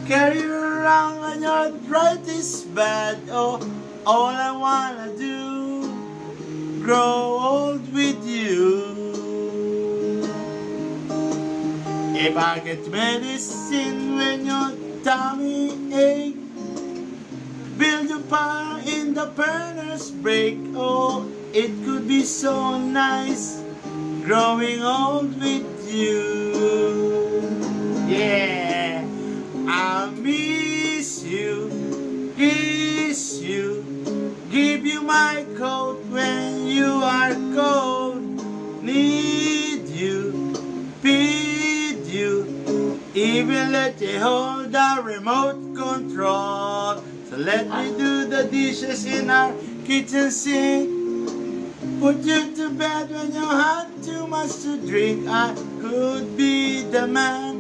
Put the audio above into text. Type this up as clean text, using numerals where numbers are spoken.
Carry you around on your brightest bed. Oh, all I wanna do, grow old with you. If I get medicine when your tummy ache, build a fire in the furnace break. Oh, it could be so nice growing old with you. Yeah, I miss you, kiss you, give you my coat when you are cold. Need you, feed you, even let you hold the remote control. So let me do the dishes in our kitchen sink. Put you to bed when you had too much to drink. I could be the man